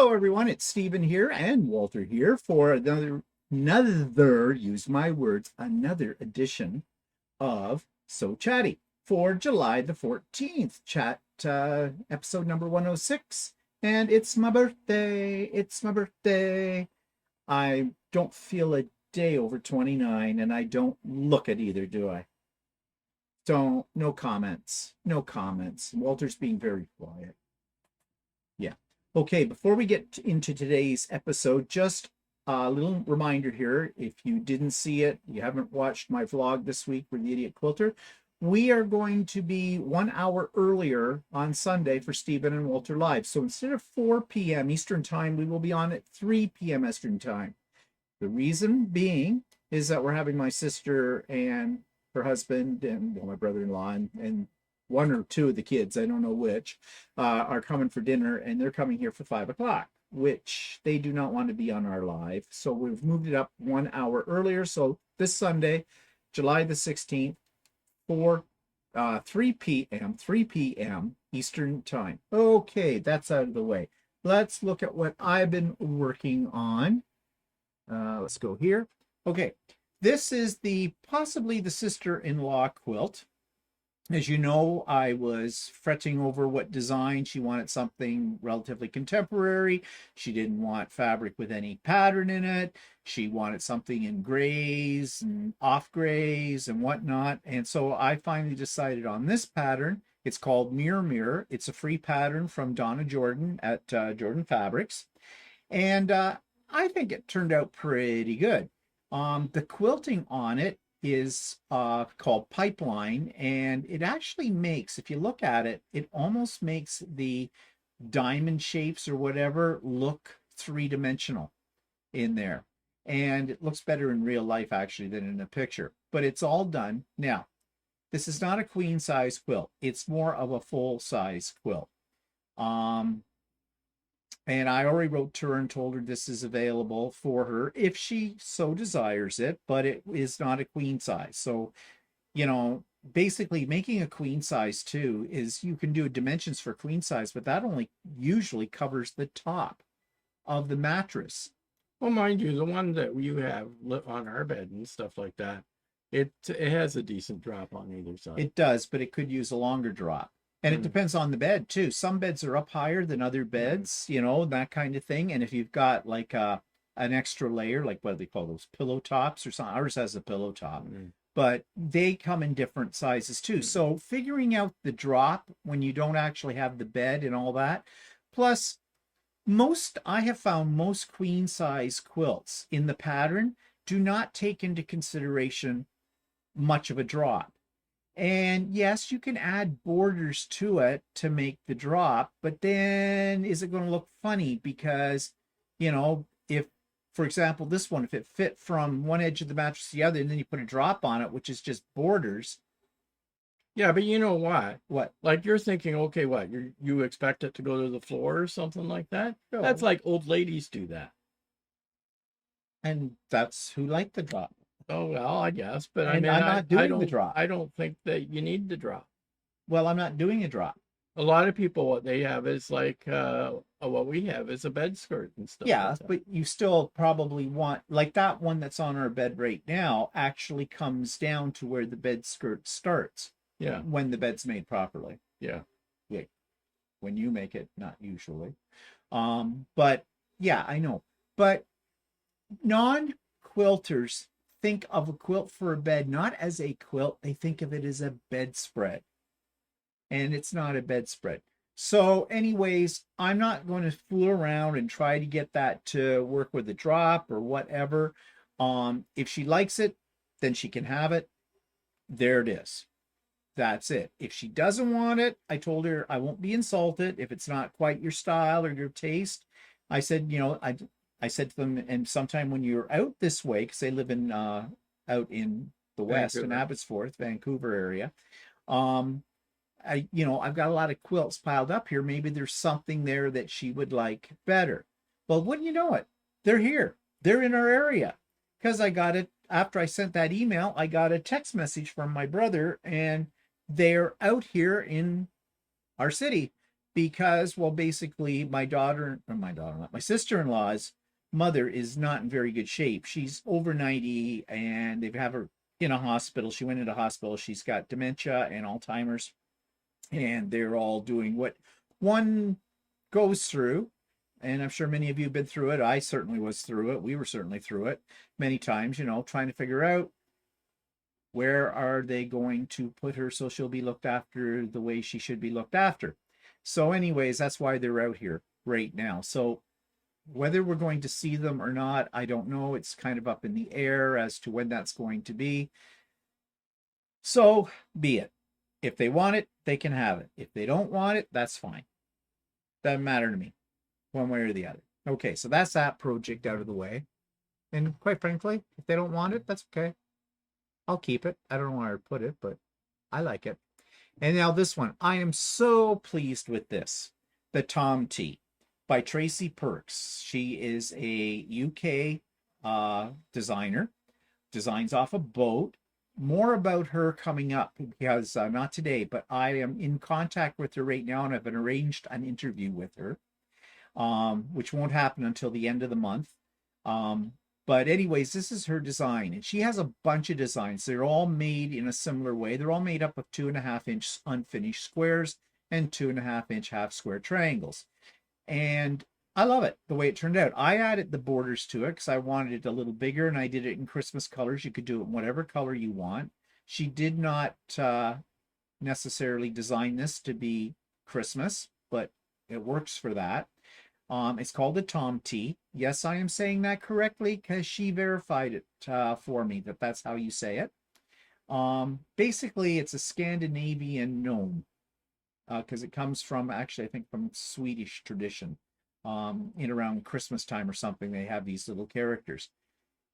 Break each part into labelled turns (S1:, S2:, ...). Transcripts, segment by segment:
S1: Hello, everyone. It's Stephen here and Walter here for use my words, another edition of So Chatty for July the 14th, episode number 106. And it's my birthday. It's my birthday. I don't feel a day over 29, and I don't look at either, do I? No comments. No comments. Walter's being very quiet. Yeah. Okay, before we get into today's episode, just a little reminder here. If you didn't see it, you haven't watched my vlog this week for the Idiot Quilter, we are going to be 1 hour earlier on Sunday for Stephen and Walter Live. So instead of 4 p.m. Eastern Time, we will be on at 3 p.m. Eastern Time. The reason being is that we're having my sister and her husband and my brother-in-law and one or two of the kids, I don't know which, are coming for dinner, and they're coming here for 5 o'clock, which they do not want to be on our live. So we've moved it up 1 hour earlier. So this Sunday, July the 16th, 3 p.m. Eastern Time. Okay, that's out of the way. Let's look at what I've been working on. Let's go here. Okay, this is possibly the sister-in-law quilt. As you know, I was fretting over what design. She wanted something relatively contemporary. She didn't want fabric with any pattern in it. She wanted something in grays and off grays and whatnot. And so I finally decided on this pattern. It's called Mirror Mirror. It's a free pattern from Donna Jordan at Jordan Fabrics. And I think it turned out pretty good. The quilting on it is called Pipeline, and it actually makes, if you look at it, it almost makes the diamond shapes or whatever look three-dimensional in there. And it looks better in real life actually than in a picture, but it's all done. Now, this is not a queen size quilt. It's more of a full size quilt. And I already wrote to her and told her this is available for her if she so desires it, but it is not a queen size. So, you know, basically making a queen size too is you can do dimensions for queen size, but that only usually covers the top of the mattress.
S2: Well, mind you, the one that you have on our bed and stuff like that, it has a decent drop on either side.
S1: It does, but it could use a longer drop. And it depends on the bed too. Some beds are up higher than other beds, you know, that kind of thing. And if you've got like an extra layer, like what do they call those, pillow tops or something? Ours has a pillow top, but they come in different sizes too. So figuring out the drop when you don't actually have the bed and all that. Plus, I have found most queen size quilts in the pattern do not take into consideration much of a drop. And yes, you can add borders to it to make the drop, but then is it going to look funny? Because, you know, if, for example, this one, if it fit from one edge of the mattress to the other, and then you put a drop on it, which is just borders.
S2: Yeah, but you know what?
S1: What?
S2: Like you're thinking, okay, what? You expect it to go to the floor or something like that?
S1: No.
S2: That's like old ladies do that.
S1: And that's who like the drop.
S2: Oh, well, I guess, but
S1: I'm not doing the drop.
S2: I don't think that you need the drop.
S1: Well, I'm not doing a drop.
S2: A lot of people, what they have is like, what we have is a bed skirt and stuff.
S1: Yeah,
S2: like that.
S1: but you still probably want, like that one that's on our bed right now actually comes down to where the bed skirt starts.
S2: Yeah.
S1: When the bed's made properly.
S2: Yeah.
S1: Yeah. When you make it, not usually. But yeah, I know. But non-quilters think of a quilt for a bed not as a quilt, they think of it as a bedspread. And it's not a bedspread. So anyways, I'm not going to fool around and try to get that to work with a drop or whatever. If she likes it, then she can have it. There it is. That's it. If she doesn't want it, I told her I won't be insulted if it's not quite your style or your taste. I said, you know, I said to them, and sometime when you're out this way, because they live in out in the west in Abbotsford, Vancouver area, I've got a lot of quilts piled up here. Maybe there's something there that she would like better. Well, wouldn't you know it? They're here. They're in our area. Because I got it after I sent that email, I got a text message from my brother, and they're out here in our city. because, well, basically my sister-in-law's mother is not in very good shape. She's over 90 and they have her in a hospital. She went into hospital. She's got dementia and Alzheimer's, and they're all doing what one goes through. And I'm sure many of you have been through it. I certainly was through it. We were certainly through it many times, trying to figure out where are they going to put her so she'll be looked after the way she should be looked after. So anyways, that's why they're out here right now. So whether we're going to see them or not, I don't know. It's kind of up in the air as to when that's going to be. So be it. If they want it, they can have it. If they don't want it, that's fine. Doesn't matter to me, one way or the other. Okay, so that's that project out of the way. And quite frankly, if they don't want it, that's okay. I'll keep it. I don't know where I put it, but I like it. And now this one. I am so pleased with this. The Tom T by Tracy Perks. She is a UK designer. Designs off a boat. More about her coming up because not today, but I am in contact with her right now and I've arranged an interview with her, which won't happen until the end of the month. But anyways, this is her design, and she has a bunch of designs. They're all made in a similar way. They're all made up of 2.5-inch unfinished squares and 2.5-inch half square triangles. And I love it, the way it turned out. I added the borders to it because I wanted it a little bigger, and I did it in Christmas colors. You could do it in whatever color you want. She did not necessarily design this to be Christmas, but it works for that. It's called the Tom T. Yes, I am saying that correctly because she verified it for me that that's how you say it. Basically, it's a Scandinavian gnome because it comes from, actually, I think from Swedish tradition. In around Christmas time or something, they have these little characters.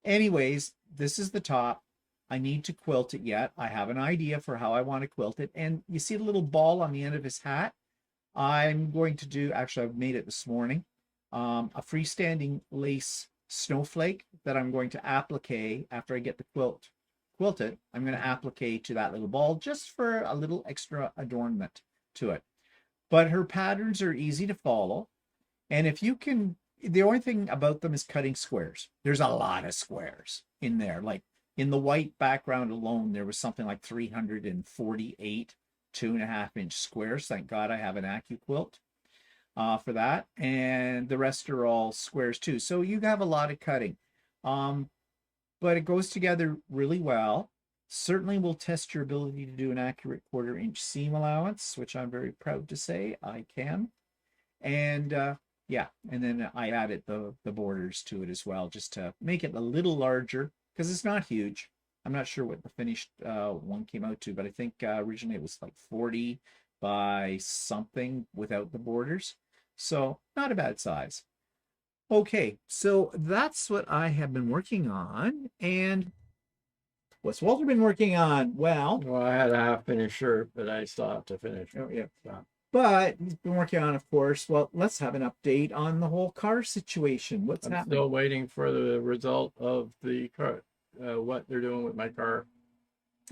S1: Anyways, this is the top. I need to quilt it yet. I have an idea for how I want to quilt it. And you see the little ball on the end of his hat? I'm going to do, actually, I've made it this morning, a freestanding lace snowflake that I'm going to applique after I get the quilted. I'm going to applique to that little ball just for a little extra adornment to it. But her patterns are easy to follow. And if you can, the only thing about them is cutting squares. There's a lot of squares in there. Like in the white background alone, there was something like 348 2.5-inch squares. Thank God I have an AccuQuilt for that. And the rest are all squares too. So you have a lot of cutting. But it goes together really well. Certainly will test your ability to do an accurate 1/4-inch seam allowance, which I'm very proud to say I can. And yeah, and then I added the borders to it as well, just to make it a little larger, because it's not huge. I'm not sure what the finished one came out to, but I think originally it was like 40 by something without the borders. So not a bad size. Okay, so that's what I have been working on. And what's Walter been working on? Well,
S2: I had a half finished shirt, but I still have to finish.
S1: oh yeah. But he's been working on, of course. Well, let's have an update on the whole car situation. What's
S2: I'm
S1: happening?
S2: still waiting for the result of the car, what they're doing with my car,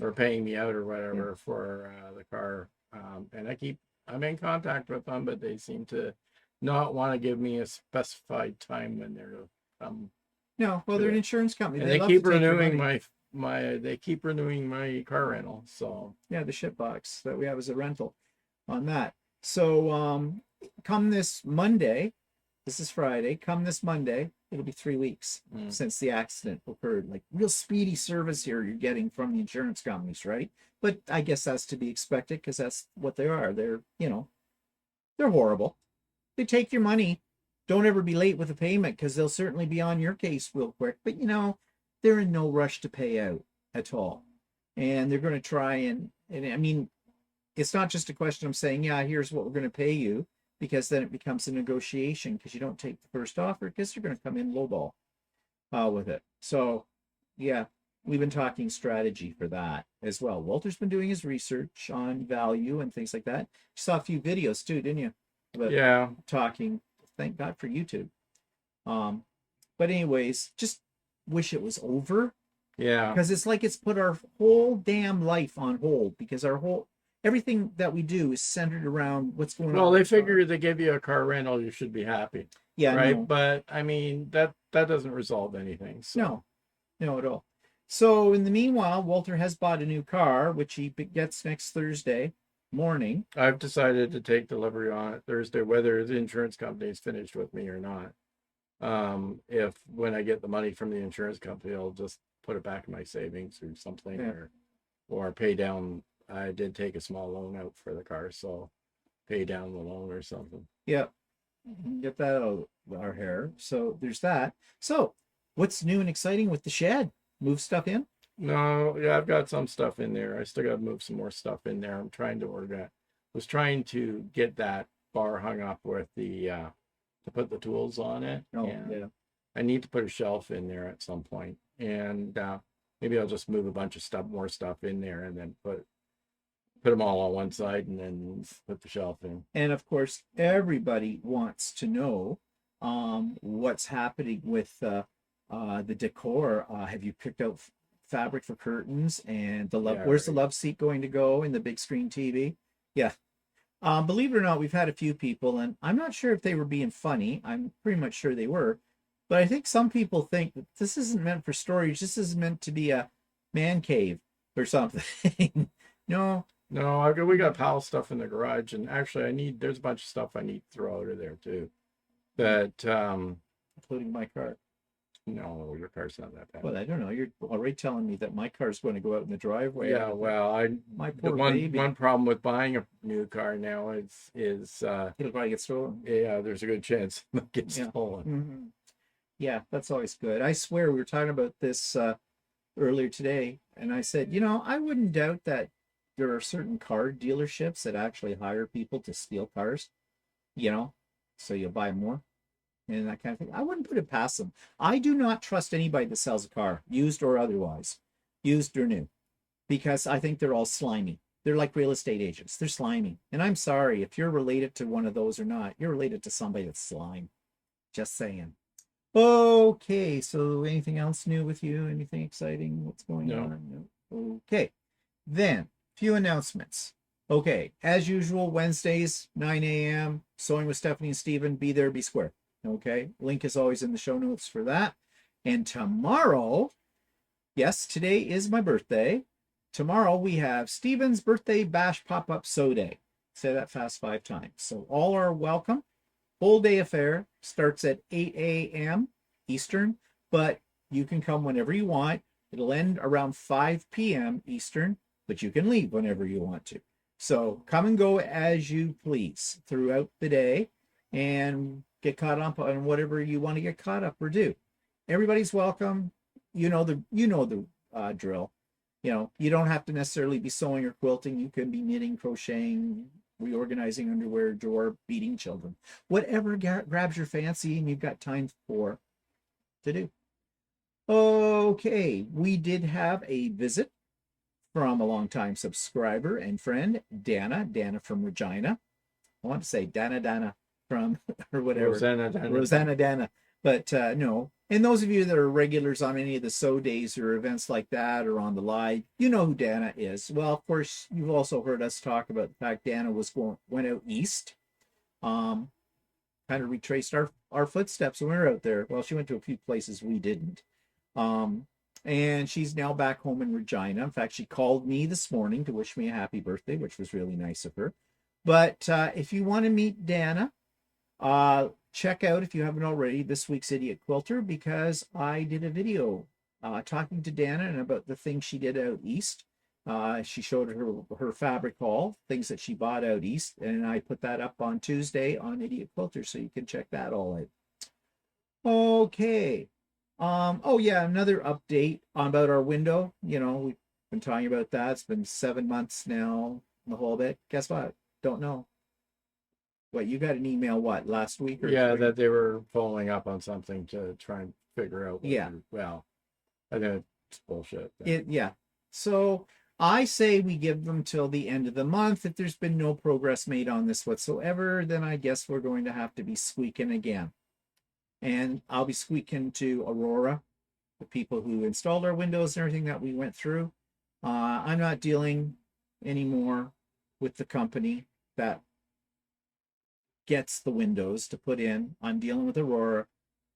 S2: or paying me out or whatever for the car. And I'm in contact with them, but they seem to not want to give me a specified time when they're come.
S1: No, well, they're an insurance company.
S2: And
S1: They
S2: they
S1: love
S2: keep
S1: to take your
S2: renewing
S1: money.
S2: they keep renewing my car rental. So
S1: Yeah, the ship box that we have as a rental on that. So come this Monday, this is Friday, come this Monday, it'll be 3 weeks since the accident occurred. Like real speedy service here you're getting from the insurance companies, right? But I guess that's to be expected because that's what they are. They're, they're horrible. They take your money. Don't ever be late with a payment because they'll certainly be on your case real quick. But they're in no rush to pay out at all. And they're going to try and I mean, it's not just a question of saying, yeah, here's what we're going to pay you, because then it becomes a negotiation because you don't take the first offer because you're going to come in lowball with it. So, yeah, we've been talking strategy for that as well. Walter's been doing his research on value and things like that. You saw a few videos too, didn't you?
S2: yeah,
S1: Talking. Thank God for YouTube. But anyways, just wish it was over.
S2: Yeah.
S1: Because it's like it's put our whole damn life on hold because our whole everything that we do is centered around what's going on
S2: Well,
S1: with
S2: they
S1: the car.
S2: figure they give you a car rental, you should be happy,
S1: Yeah,
S2: right?
S1: no,
S2: But I mean, that doesn't resolve anything.
S1: no,
S2: So
S1: no at all. So in the meanwhile, Walter has bought a new car, which he gets next Thursday morning.
S2: I've decided to take delivery on it Thursday, whether the insurance company is finished with me or not. If when I get the money from the insurance company, I'll just put it back in my savings or something,
S1: Yeah.
S2: or pay down. I did take a small loan out for the car, so pay down the loan or something.
S1: Yeah, get that out of our hair. So there's that. So what's new and exciting with the shed? Move stuff in?
S2: No, yeah, I've got some stuff in there. I still got to move some more stuff in there. I'm trying to organize. Was trying to get that bar hung up with the to put the tools on it.
S1: Oh,
S2: And
S1: yeah.
S2: I need to put a shelf in there at some point, and maybe I'll just move a bunch of more stuff in there, and then put them all on one side, and then put the shelf in.
S1: And of course, everybody wants to know what's happening with the decor. Have you picked out fabric for curtains and the love?
S2: Yeah,
S1: Where's the
S2: right.
S1: love seat going to go in the big screen TV? Yeah. Believe it or not, we've had a few people, and I'm not sure if they were being funny. I'm pretty much sure they were, but I think some people think that this isn't meant for storage. This is meant to be a man cave or something. No,
S2: No, we got pile stuff in the garage, and actually, there's a bunch of stuff I need to throw out of there too. That
S1: including my car.
S2: no, your car's not that bad.
S1: Well, I don't know. You're already telling me that my car's going to go out in the driveway.
S2: Yeah, well,
S1: My
S2: the
S1: poor baby.
S2: one problem with buying a new car now is
S1: It'll probably get stolen.
S2: yeah, there's a good chance it gets
S1: Yeah.
S2: stolen.
S1: Mm-hmm. Yeah, that's always good. I swear we were talking about this earlier today, and I said, I wouldn't doubt that there are certain car dealerships that actually hire people to steal cars, you know, so you'll buy more and that kind of thing. I wouldn't put it past them. I do not trust anybody that sells a car, used or otherwise, used or new, because I think they're all slimy. They're like real estate agents. They're slimy. And I'm sorry if you're related to one of those or not. You're related to somebody that's slime. Just saying. Okay, so anything else new with you? Anything exciting? What's going
S2: No.
S1: on? No. Okay, then few announcements. Okay, as usual, Wednesdays, 9 a.m. Sewing with Stephanie and Stephen. Be there, be square. Okay, link is always in the show notes for that. And tomorrow, yes, today is my birthday. Tomorrow we have Stephen's birthday bash pop-up sew day. Say that fast 5 times. So all are welcome. Full day affair starts at 8 a.m. Eastern, but you can come whenever you want. It'll end around 5 p.m. Eastern, but you can leave whenever you want to. So come and go as you please throughout the day and get caught up on whatever you want to get caught up or do. Everybody's welcome. You know the drill. You don't have to necessarily be sewing or quilting. You can be knitting, crocheting, reorganizing underwear drawer, beating children, whatever grabs your fancy and you've got time for to do. Okay, we did have a visit from a longtime subscriber and friend, Dana from Regina. I want to say Dana from or whatever. Rosanna Dana. But no. And those of you that are regulars on any of the sew days or events like that or on the live, you know who Dana is. Well, of course, you've also heard us talk about the fact Dana went out east. Kind of retraced our footsteps when we were out there. Well, she went to a few places we didn't. And she's now back home in Regina. In fact, she called me this morning to wish me a happy birthday, which was really nice of her. But if you want to meet Dana, check out, if you haven't already, this week's Idiot Quilter, because I did a video talking to Dana and about the things she did out east. She showed her fabric haul, things that she bought out east, and I put that up on Tuesday on Idiot Quilter, so you can check that all out. Okay. Oh yeah, another update about our window. We've been talking about that. It's been 7 months now, the whole bit. Guess what? Don't know. What, you got an email, last week or
S2: Yeah, that they were following up on something to try and figure out.
S1: Yeah.
S2: Well, I think it's bullshit.
S1: Yeah. So I say we give them till the end of the month. If there's been no progress made on this whatsoever, then I guess we're going to have to be squeaking again. And I'll be squeaking to Aurora, the people who installed our windows and everything that we went through. I'm not dealing anymore with the company that gets the windows to put in. I'm dealing with Aurora.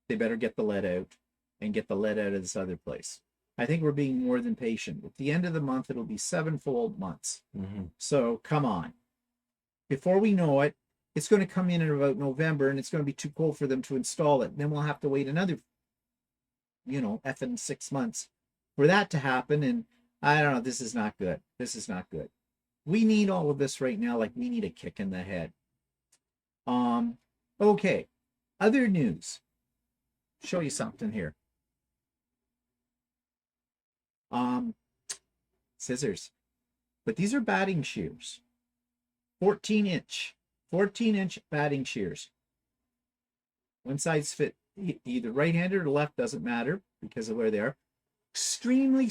S1: They better get the lead out and get the lead out of this other place. I think we're being more than patient. At the end of the month, it'll be 7 full months.
S2: Mm-hmm.
S1: So come on. Before we know it, it's going to come in about November, and it's going to be too cold for them to install it. And then we'll have to wait another, effing 6 months for that to happen. And I don't know. This is not good. This is not good. We need all of this right now. Like we need a kick in the head. Okay. Other news. Show you something here. Scissors. But these are batting shears. 14-inch batting shears. One size fit either right-handed or left, doesn't matter because of where they are. Extremely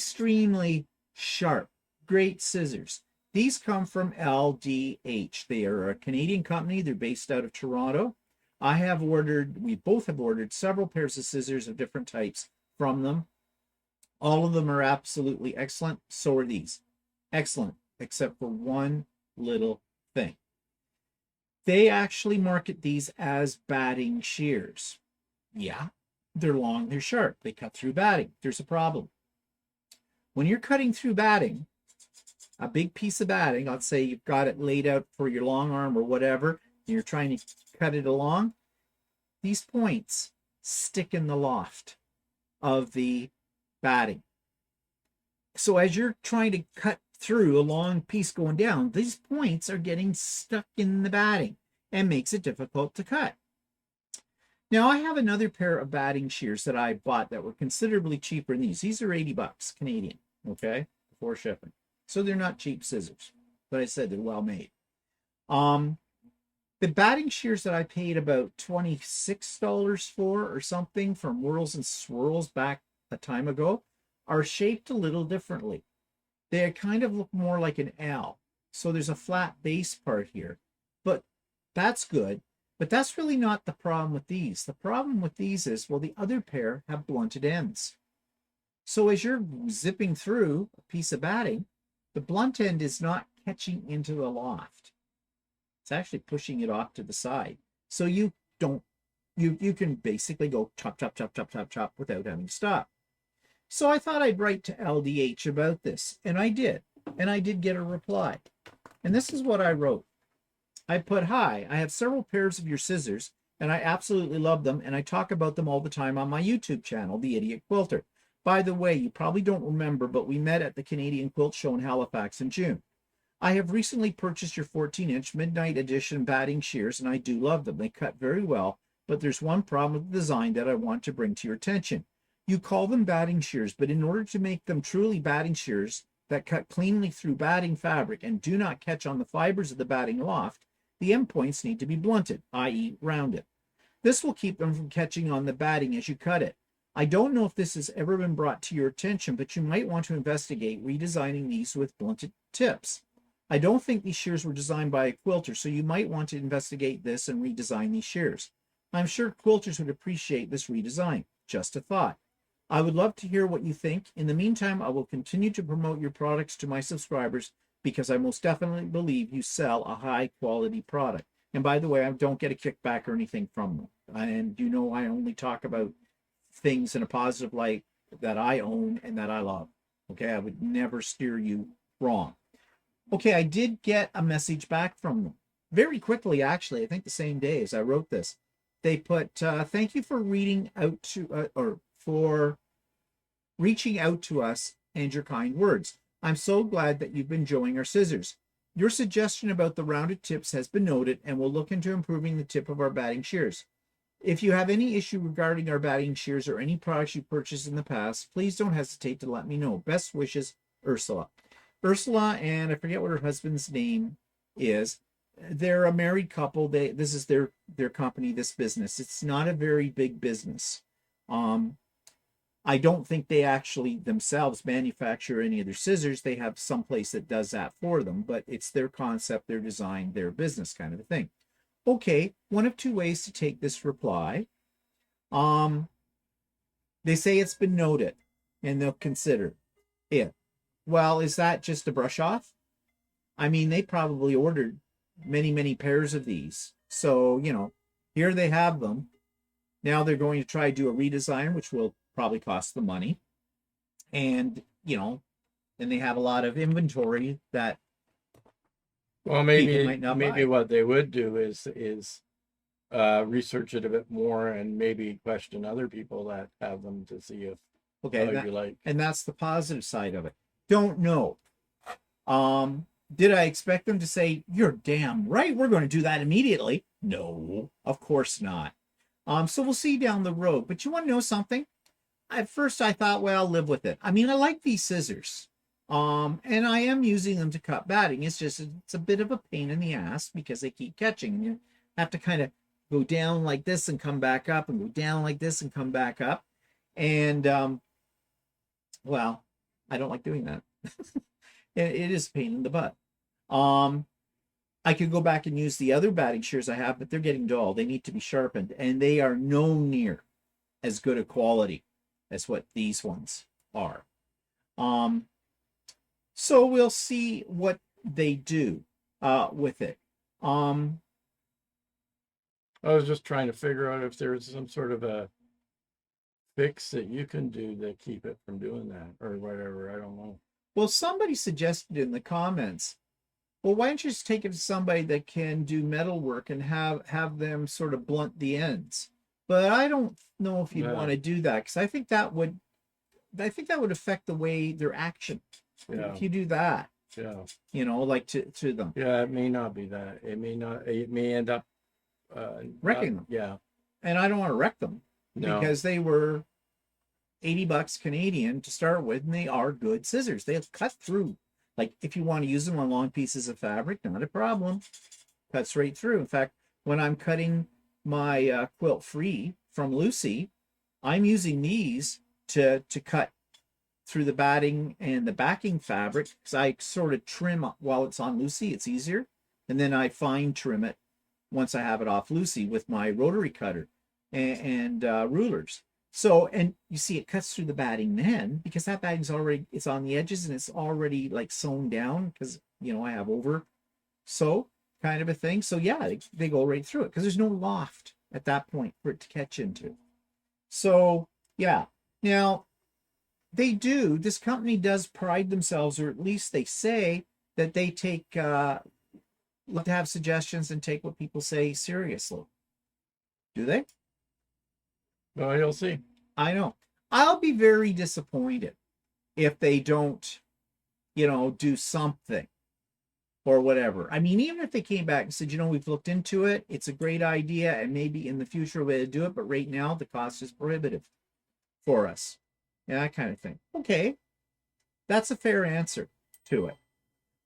S1: sharp. Great scissors. These come from LDH. They are a Canadian company. They're based out of Toronto. We both have ordered several pairs of scissors of different types from them. All of them are absolutely excellent. So are these. Excellent, except for one little thing. They actually market these as batting shears. Yeah, they're long, they're sharp. They cut through batting. There's a problem. When you're cutting through batting, a big piece of batting, let's say you've got it laid out for your long arm or whatever, and you're trying to cut it along, these points stick in the loft of the batting. So as you're trying to cut through a long piece going down, these points are getting stuck in the batting and makes it difficult to cut. Now I have another pair of batting shears that I bought that were considerably cheaper than these. These are $80 Canadian, okay, before shipping. So they're not cheap scissors, but I said they're well made. The batting shears that I paid about $26 for or something from Whirls and Swirls back a time ago are shaped a little differently. They kind of look more like an L. So there's a flat base part here, but that's good. But that's really not the problem with these. The problem with these is, well, the other pair have blunted ends. So as you're zipping through a piece of batting, the blunt end is not catching into the loft. It's actually pushing it off to the side. So you can basically go chop, chop, chop, chop, chop, chop without having to stop. So I thought I'd write to LDH about this, and I did. And I did get a reply. And this is what I wrote. I put, "Hi, I have several pairs of your scissors, and I absolutely love them, and I talk about them all the time on my YouTube channel, The Idiot Quilter. By the way, you probably don't remember, but we met at the Canadian Quilt Show in Halifax in June. I have recently purchased your 14-inch Midnight Edition batting shears, and I do love them. They cut very well, but there's one problem with the design that I want to bring to your attention. You call them batting shears, but in order to make them truly batting shears that cut cleanly through batting fabric and do not catch on the fibers of the batting loft, the end points need to be blunted, i.e. rounded. This will keep them from catching on the batting as you cut it. I don't know if this has ever been brought to your attention, but you might want to investigate redesigning these with blunted tips. I don't think these shears were designed by a quilter, so you might want to investigate this and redesign these shears. I'm sure quilters would appreciate this redesign. Just a thought. I would love to hear what you think. In the meantime, I will continue to promote your products to my subscribers because I most definitely believe you sell a high quality product. And by the way, I don't get a kickback or anything from them. And you know, I only talk about things in a positive light that I own and that I love. Okay, I would never steer you wrong. Okay, I did get a message back from them very quickly, actually. I think the same day as I wrote this. They put, "Thank you for reading out to for reaching out to us and your kind words. I'm so glad that you've been enjoying our scissors. Your suggestion about the rounded tips has been noted, and we'll look into improving the tip of our batting shears. If you have any issue regarding our batting shears or any products you purchased in the past, please don't hesitate to let me know. Best wishes, Ursula." Ursula, and I forget what her husband's name is. They're a married couple. This is their company, this business. It's not a very big business. I don't think they actually themselves manufacture any of their scissors. They have some place that does that for them, but it's their concept, their design, their business kind of a thing. Okay, one of two ways to take this reply. They say it's been noted and they'll consider it. Well, is that just a brush off? I mean, they probably ordered many, many pairs of these. So, here they have them. Now they're going to try to do a redesign, which will probably cost them money. And, and they have a lot of inventory that
S2: Well,
S1: people
S2: maybe
S1: might not
S2: maybe
S1: buy.
S2: what they would do is research it a bit more and maybe question other people that have them to see if
S1: Okay,
S2: how you like.
S1: and that's the positive side of it. Don't know. Did I expect them to say, "You're damn right, we're going to do that immediately"? No, of course not. So we'll see down the road. But you want to know something? At first I thought, well, I'll live with it. I mean, I like these scissors. And I am using them to cut batting. It's a bit of a pain in the ass because they keep catching. You have to kind of go down like this and come back up and go down like this and come back up. And well, I don't like doing that. It is a pain in the butt. Um, I could go back and use the other batting shears I have, but they're getting dull. They need to be sharpened, and they are no near as good a quality as what these ones are. Um, so we'll see what they do with it.
S2: I was just trying to figure out if there's some sort of a fix that you can do to keep it from doing that or whatever. I don't know.
S1: Well, somebody suggested in the comments, well, why don't you just take it to somebody that can do metal work and have them sort of blunt the ends? But I don't know if you'd
S2: Yeah.
S1: want to do that because I think that would affect the way their action.
S2: Yeah.
S1: If you do that,
S2: Yeah.
S1: like to them.
S2: Yeah, it may not be that. It may not. It may end up
S1: wrecking them.
S2: Yeah.
S1: And I don't want to wreck them
S2: No.
S1: because they were $80 Canadian to start with, and they are good scissors. They'll cut through. Like if you want to use them on long pieces of fabric, not a problem. Cuts right through. In fact, when I'm cutting my quilt free from Lucy, I'm using these to cut through the batting and the backing fabric because I sort of trim while it's on Lucy. It's easier. And then I fine trim it once I have it off Lucy with my rotary cutter and rulers. So, and you see it cuts through the batting then because that batting's already, it's on the edges and it's already like sewn down because, I have over sew kind of a thing. So yeah, they go right through it because there's no loft at that point for it to catch into. So yeah, now this company does pride themselves, or at least they say that they take, love to have suggestions and take what people say seriously. Do they?
S2: Well, you'll see.
S1: I know. I'll be very disappointed if they don't, do something or whatever. I mean, even if they came back and said, we've looked into it, it's a great idea, and maybe in the future way to do it, but right now the cost is prohibitive for us. Yeah, that kind of thing. Okay. That's a fair answer to it.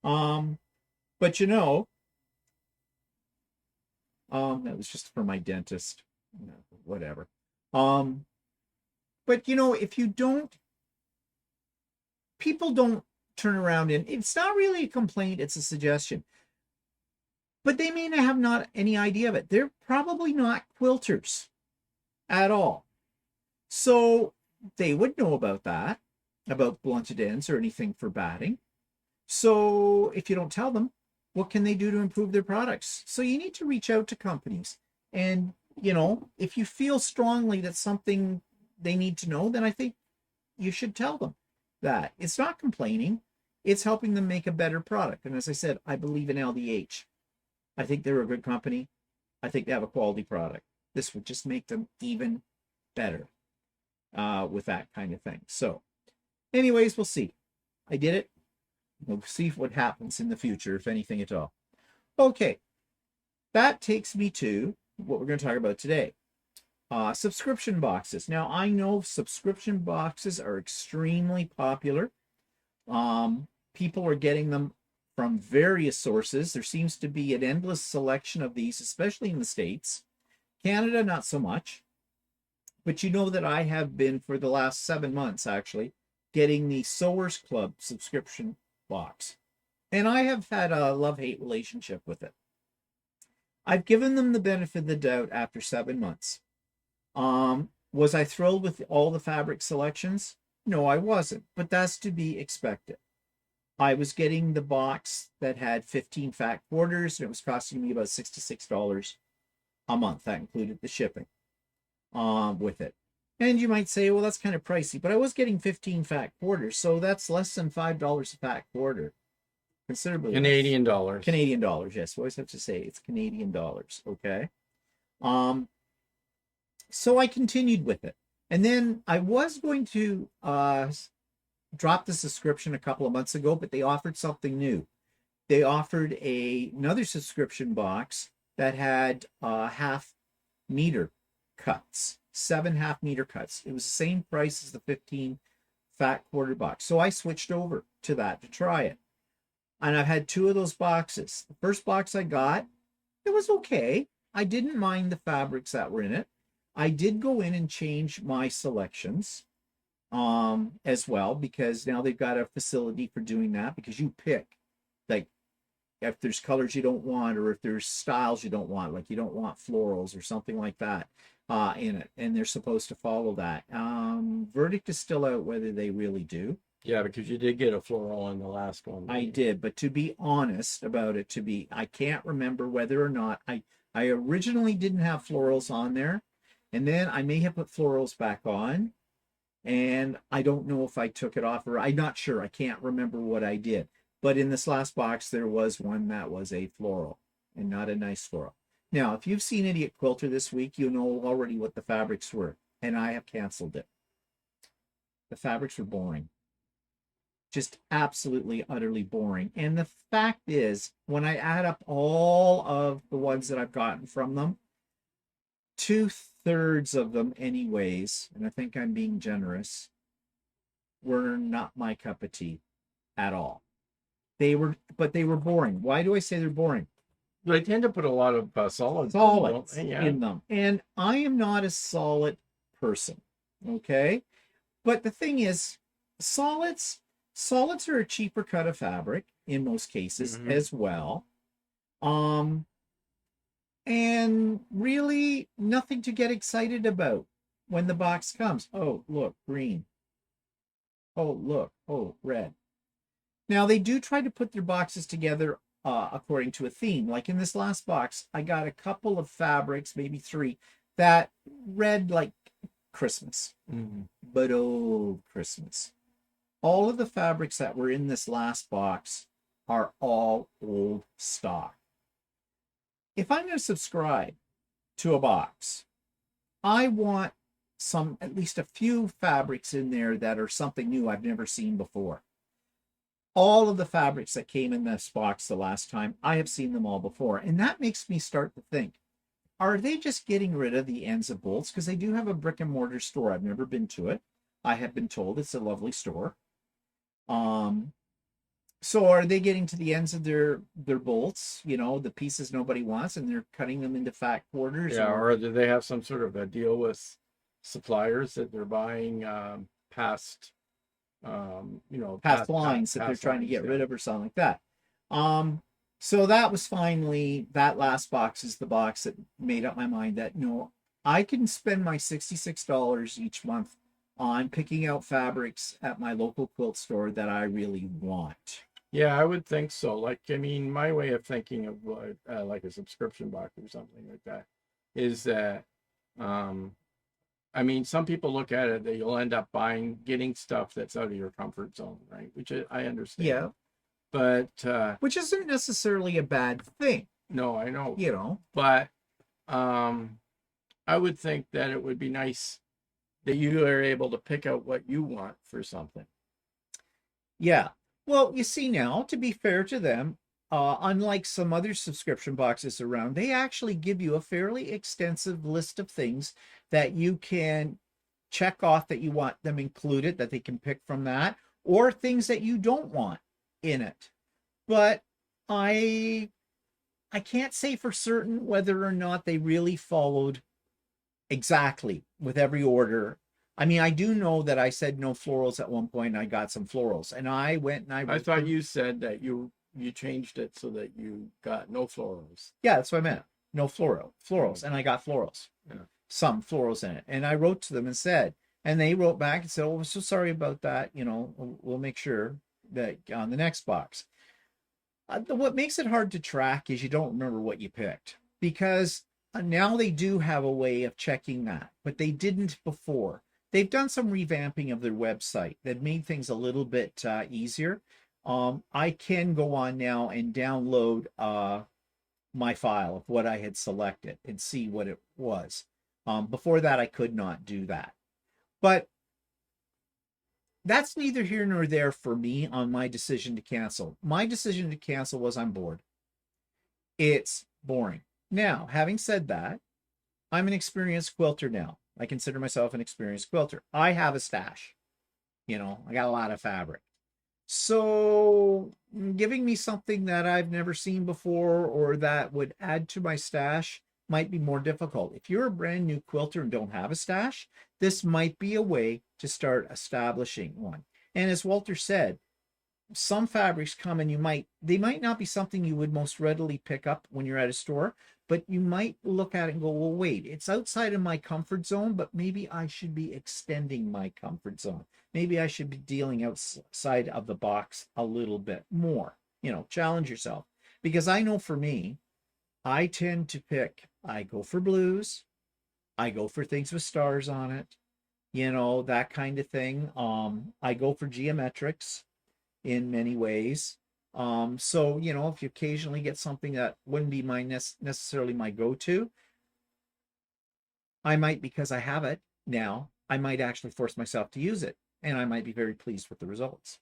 S1: But that was just for my dentist. Whatever. But if you don't, people don't turn around and it's not really a complaint, it's a suggestion. But they may have not any idea of it. They're probably not quilters at all. So they would know about that, about blunted ends or anything for batting. So if you don't tell them, what can they do to improve their products? So you need to reach out to companies. And, if you feel strongly that something they need to know, then I think you should tell them that. It's not complaining. It's helping them make a better product. And as I said, I believe in LDH. I think they're a good company. I think they have a quality product. This would just make them even better with that kind of thing. So anyways, we'll see. I did it. We'll see what happens in the future, if anything at all. Okay. That takes me to what we're going to talk about today. Subscription boxes. Now, I know subscription boxes are extremely popular. People are getting them from various sources. There seems to be an endless selection of these, especially in the States. Canada, not so much. But you know that I have been, for the last 7 months actually, getting the Sewers Club subscription box. And I have had a love-hate relationship with it. I've given them the benefit of the doubt after 7 months. Was I thrilled with all the fabric selections? No, I wasn't, but that's to be expected. I was getting the box that had 15 fat quarters, and it was costing me about $66 a month. That included the shipping with it. And you might say, well, that's kind of pricey, but I was getting 15 fat quarters, so that's less than $5 a fat quarter. Considerably
S2: Canadian
S1: less.
S2: dollars.
S1: Canadian dollars, yes. We always have to say it's Canadian dollars. Okay. Um, so I continued with it. And then I was going to drop the subscription a couple of months ago, but they offered something new. They offered another subscription box that had half meter cuts, 7 half-meter cuts. It was the same price as the 15 fat quarter box. So I switched over to that to try it. And I've had 2 of those boxes. The first box I got, it was okay. I didn't mind the fabrics that were in it. I did go in and change my selections as well, because now they've got a facility for doing that, because you pick, like, if there's colors you don't want, or if there's styles you don't want, like you don't want florals or something like that in it, and they're supposed to follow that. Verdict is still out whether they really do.
S2: Yeah, because you did get a floral in the last one.
S1: I did, but to be honest about it, I can't remember whether or not I originally didn't have florals on there, and then I may have put florals back on, and I don't know if I took it off, or I'm not sure. I can't remember what I did. But in this last box, there was one that was a floral, and not a nice floral. Now, if you've seen Idiot Quilter this week, you know already what the fabrics were, and I have canceled it. The fabrics were boring. Just absolutely, utterly boring. And the fact is, when I add up all of the ones that I've gotten from them, 2/3 of them anyways, and I think I'm being generous, were not my cup of tea at all. They were boring. Why do I say they're boring?
S2: They tend to put a lot of solids
S1: in them, and I am not a solid person, okay? But the thing is, solids are a cheaper cut of fabric in most cases as well. And really nothing to get excited about when the box comes. Oh, look, green. Oh, look, oh, red. Now, they do try to put their boxes together according to a theme. Like in this last box, I got a couple of fabrics, maybe 3, that read like Christmas. But oh, Christmas. All of the fabrics that were in this last box are all old stock. If I'm going to subscribe to a box, I want at least a few fabrics in there that are something new I've never seen before. All of the fabrics that came in this box the last time, I have seen them all before. And that makes me start to think, are they just getting rid of the ends of bolts? Because they do have a brick and mortar store. I've never been to it. I have been told it's a lovely store. So are they getting to the ends of their bolts, the pieces nobody wants, and they're cutting them into fat quarters?
S2: Yeah, or do they have some sort of a deal with suppliers that they're buying past
S1: lines that they're trying to get rid of, or something like that. So that was finally, that last box is the box that made up my mind that no, I can spend my $66 each month on picking out fabrics at my local quilt store that I really want.
S2: Yeah, I would think so. Like, I mean, my way of thinking of like a subscription box or something like that is that, I mean, some people look at it that you'll end up getting stuff that's out of your comfort zone, right? Which I understand.
S1: Yeah.
S2: But
S1: which isn't necessarily a bad thing.
S2: No, I know.
S1: But
S2: I would think that it would be nice that you are able to pick out what you want for something.
S1: Yeah. Well, you see now, to be fair to them, unlike some other subscription boxes around, they actually give you a fairly extensive list of things that you can check off that you want them included, that they can pick from that, or things that you don't want in it. But I can't say for certain whether or not they really followed exactly with every order. I mean, I do know that I said no florals at one point, and I got some florals, and I went and
S2: I thought you said that you changed it so that you got no florals.
S1: Yeah, that's what I meant. No florals, and I got florals.
S2: Yeah.
S1: Some florals in it, and I wrote to them and said, and they wrote back and said, "Oh, we're so sorry about that. We'll make sure on the next box. What makes it hard to track is you don't remember what you picked, because now they do have a way of checking that, but they didn't before. They've done some revamping of their website that made things a little bit easier. I can go on now and download my file of what I had selected and see what it was. Before that, I could not do that. But that's neither here nor there for me on my decision to cancel. My decision to cancel was I'm bored. It's boring. Now, having said that, I'm an experienced quilter now. I consider myself an experienced quilter. I have a stash. I got a lot of fabric. So giving me something that I've never seen before or that would add to my stash might be more difficult. If you're a brand new quilter and don't have a stash, this might be a way to start establishing one. And as Walter said, some fabrics come and they might not be something you would most readily pick up when you're at a store, but you might look at it and go, well, wait, it's outside of my comfort zone, but maybe I should be extending my comfort zone. Maybe I should be dealing outside of the box a little bit more. Challenge yourself. Because I know for me, I tend to I go for blues, I go for things with stars on it, that kind of thing. I go for geometrics in many ways. So, if you occasionally get something that wouldn't be necessarily my go-to, I might, because I have it now, I might actually force myself to use it, and I might be very pleased with the results.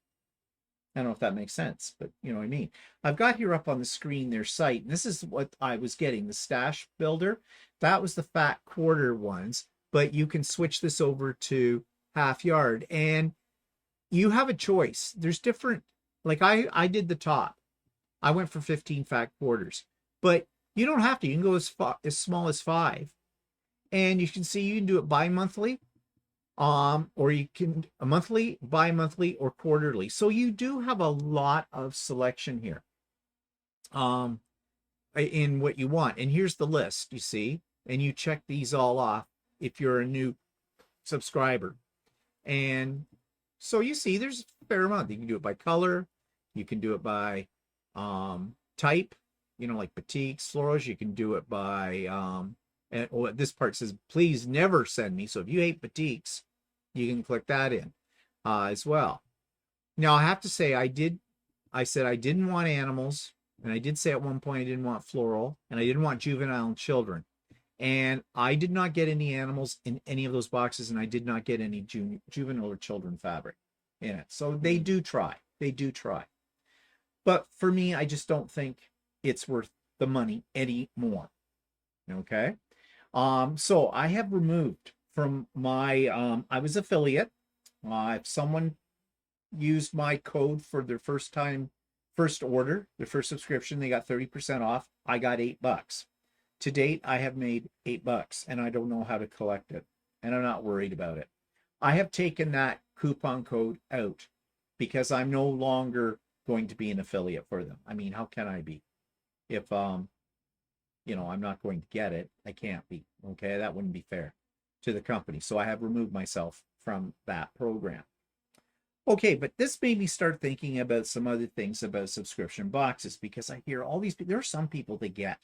S1: I don't know if that makes sense, but you know what I mean. I've got here up on the screen their site, and this is what I was getting, the stash builder. That was the fat quarter ones, but you can switch this over to half yard, and you have a choice. There's different, like I did the top. I went for 15 fat quarters, but you don't have to. You can go as small as 5. And you can see you can do it bi-monthly, or you can monthly, bi-monthly, or quarterly. So you do have a lot of selection here in what you want. And here's the list, you see, and you check these all off if you're a new subscriber. And so you see there's a fair amount. You can do it by color. You can do it by type, like batiks, florals. You can do it by, and this part says, please never send me. So if you hate batiks, you can click that in as well. Now I have to say, I said I didn't want animals. And I did say at one point I didn't want floral, and I didn't want juvenile and children. And I did not get any animals in any of those boxes, and I did not get any juvenile or children fabric in it. So they do try. They do try. But for me, I just don't think it's worth the money anymore. Okay? So I have removed from my, I was affiliate. If someone used my code for their first order, their first subscription, they got 30% off. I got $8. To date, I have made $8, and I don't know how to collect it, and I'm not worried about it. I have taken that coupon code out because I'm no longer going to be an affiliate for them. I mean, how can I be? If I'm not going to get it, I can't be. Okay, that wouldn't be fair to the company. So I have removed myself from that program. Okay, but this made me start thinking about some other things about subscription boxes, because I hear all these people. There are some people that get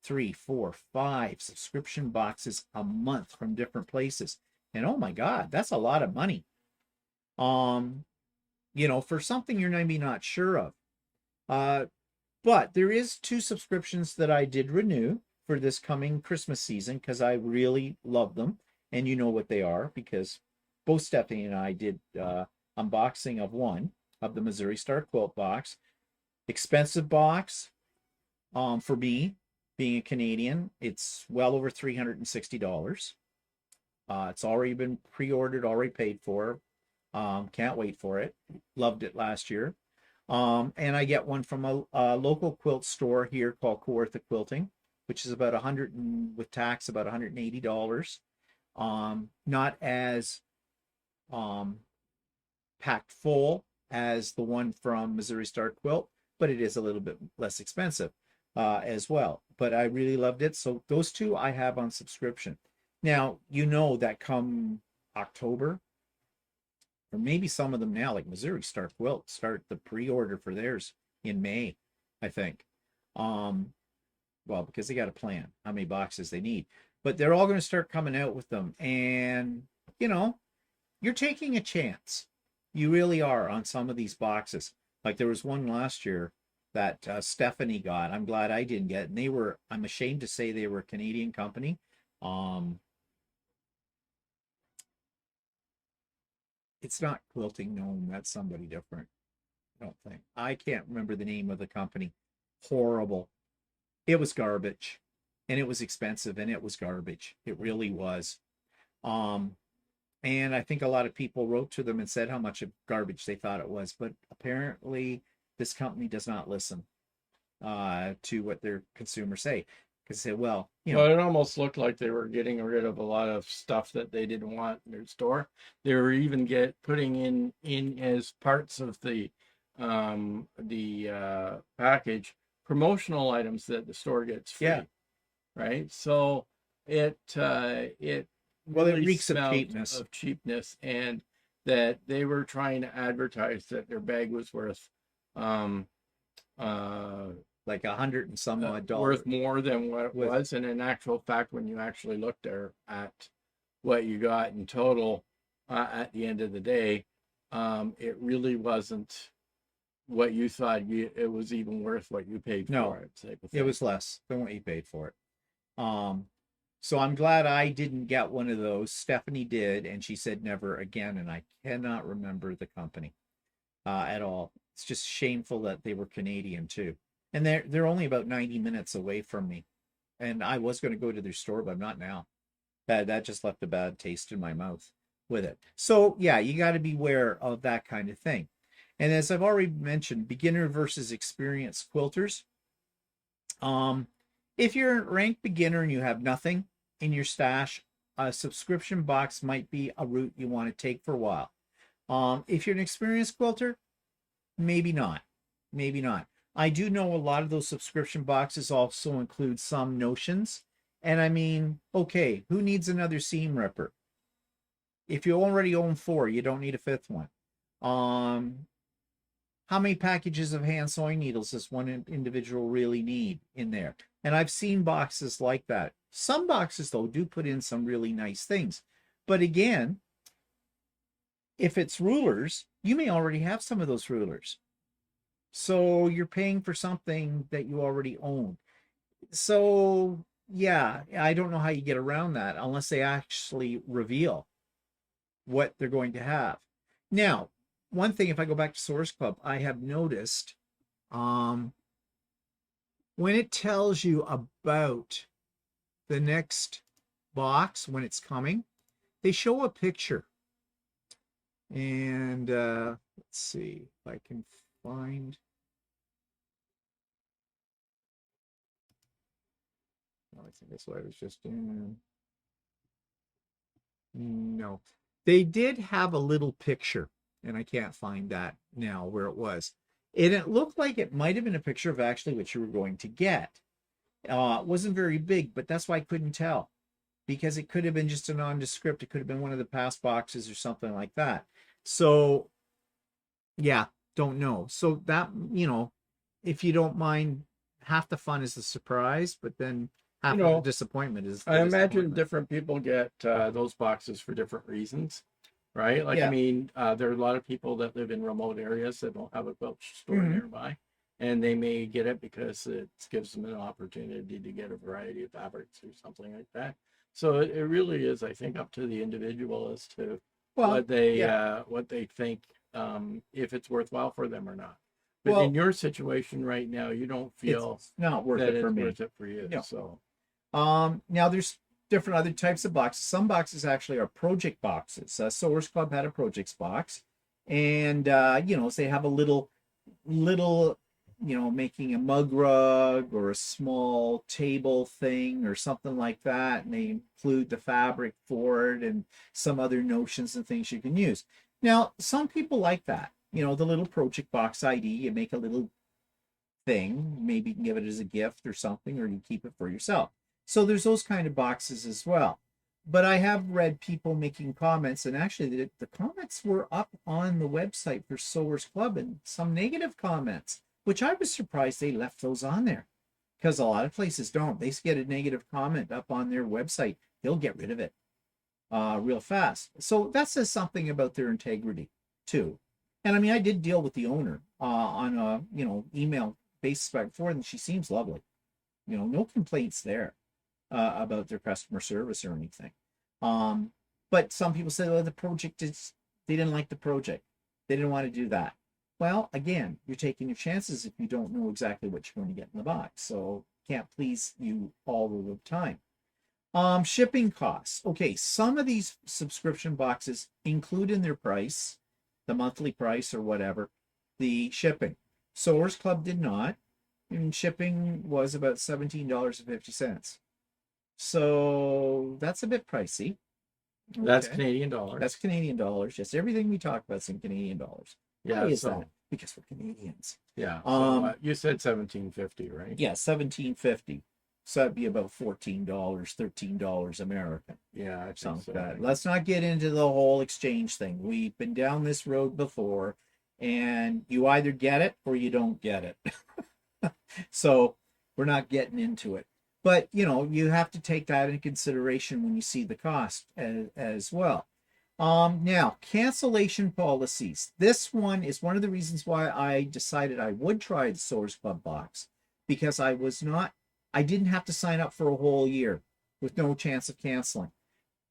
S1: 3, 4, 5 subscription boxes a month from different places. And oh my God, that's a lot of money. For something you're maybe not sure of. But there is 2 subscriptions that I did renew for this coming Christmas season because I really love them. And you know what they are, because both Stephanie and I did unboxing of one of the Missouri Star Quilt box. Expensive box for me, being a Canadian. It's well over $360. It's already been pre-ordered, already paid for. Can't wait for it. Loved it last year. And I get one from a local quilt store here called Quilting, which is about with tax, about $180. Not as packed full as the one from Missouri Star Quilt, but it is a little bit less expensive as well. But I really loved it. So those 2 I have on subscription. Now, that come October, or maybe some of them now, like Missouri Star Quilt, start the pre-order for theirs in May, I think. Um, well, because they got to plan how many boxes they need, but they're all going to start coming out with them. And, you know, you're taking a chance. You really are on some of these boxes. Like there was one last year that Stephanie got. I'm glad I didn't get. And they were, I'm ashamed to say they were a Canadian company. Um, it's not Quilting Gnome. That's somebody different. I don't think. I can't remember the name of the company. Horrible. It was garbage. And it was expensive and it was garbage. It really was. Um, and I think a lot of people wrote to them and said how much of garbage they thought it was. But apparently this company does not listen to what their consumers say. Because they say, well, you know,
S2: Well, it almost looked like they were getting rid of a lot of stuff that they didn't want in their store. They were even putting in as parts of the package promotional items that the store gets free,
S1: yeah.
S2: right? So it
S1: Well, it
S2: really
S1: reeks of
S2: smelled
S1: cheapness.
S2: of cheapness, and that they were trying to advertise that their bag was worth um uh
S1: Like $100 and some odd dollars.
S2: worth more than what it was. And in actual fact, when you actually looked there at what you got in total at the end of the day, it really wasn't what you thought it was even worth what you paid
S1: No,
S2: for it.
S1: it was less than what you paid for it. So I'm glad I didn't get one of those. Stephanie did, and she said never again. And I cannot remember the company at all. It's just shameful that they were Canadian too. And they're only about 90 minutes away from me. And I was going to go to their store, but I'm not now. That just left a bad taste in my mouth with it. So yeah, you got to beware of that kind of thing. And as I've already mentioned, beginner versus experienced quilters. Um, if you're a ranked beginner and you have nothing in your stash, a subscription box might be a route you want to take for a while. If you're an experienced quilter, maybe not. Maybe not. I do know a lot of those subscription boxes also include some notions. And I mean, okay, who needs another seam ripper? If you already own 4, you don't need a 5th one. How many packages of hand sewing needles does one individual really need in there? And I've seen boxes like that. Some boxes, though, do put in some really nice things. But again, if it's rulers, you may already have some of those rulers. So you're paying for something that you already own. So yeah, I don't know how you get around that unless they actually reveal what they're going to have. Now, one thing, if I go back to Source Club, I have noticed when it tells you about the next box when it's coming, they show a picture. And let's see if I can find. Oh, I think that's what I was just doing. No, they did have a little picture, and I can't find that now where it was. And it looked like it might have been a picture of actually what you were going to get. It wasn't very big, but that's why I couldn't tell, because it could have been just a nondescript. It could have been one of the past boxes or something like that. So yeah, don't know. So that, you know, if you don't mind, half the fun is the surprise, but then half of the disappointment is the
S2: I imagine
S1: disappointment.
S2: different people get those boxes for different reasons, right? Like, I
S1: Yeah.
S2: mean, there are a lot of people that live in remote areas that don't have a quilt store nearby, and they may get it because it gives them an opportunity to get a variety of fabrics or something like that. So it really is, I think, up to the individual as to
S1: Well,
S2: what they think, if it's worthwhile for them or not. But
S1: well,
S2: in your situation right now, you don't feel
S1: it's not worth
S2: that
S1: it for
S2: it's
S1: me.
S2: worth it for you.
S1: No.
S2: So
S1: Now there's different other types of boxes. Some boxes actually are project boxes. Source Club had a projects box, and you know, so they have a little, you know, making a mug rug or a small table thing or something like that, and they include the fabric for it and some other notions and things you can use. Now, some people like that. You know, the little project box ID. You make a little thing, maybe you can give it as a gift or something, or you keep it for yourself. So there's those kind of boxes as well. but I have read people making comments, and actually the comments were up on the website for Sewers Club, and some negative comments, which I was surprised they left those on there, because a lot of places don't. They get a negative comment up on their website, they'll get rid of it real fast. So that says something about their integrity too. And I mean, I did deal with the owner on a email basis back and forth, and she seems lovely. No complaints there about their customer service or anything. But some people say, "Oh, the project is." They didn't like the project. They didn't want to do that. Well, again, you're taking your chances if you don't know exactly what you're going to get in the box. So can't please you all the time. Shipping costs. Okay, some of these subscription boxes include in their price, the monthly price or whatever, the shipping. Sewers Club did not, and shipping was about $17.50. So that's a bit pricey.
S2: That's
S1: Okay.
S2: Canadian dollars.
S1: That's Canadian dollars. Just everything we talk about is in Canadian dollars.
S2: Yeah.
S1: Why is
S2: So
S1: that? Because we're Canadians.
S2: yeah. So you said 1750, right?
S1: Yeah, 1750. So that'd be about $14, $13 American.
S2: Yeah, I think
S1: Something
S2: so.
S1: like that. Let's not get into the whole exchange thing. We've been down this road before, and you either get it or you don't get it. So we're not getting into it. But you have to take that into consideration when you see the cost as well. Now, cancellation policies. This one is one of the reasons why I decided I would try the Source Club box, because I didn't have to sign up for a whole year with no chance of canceling.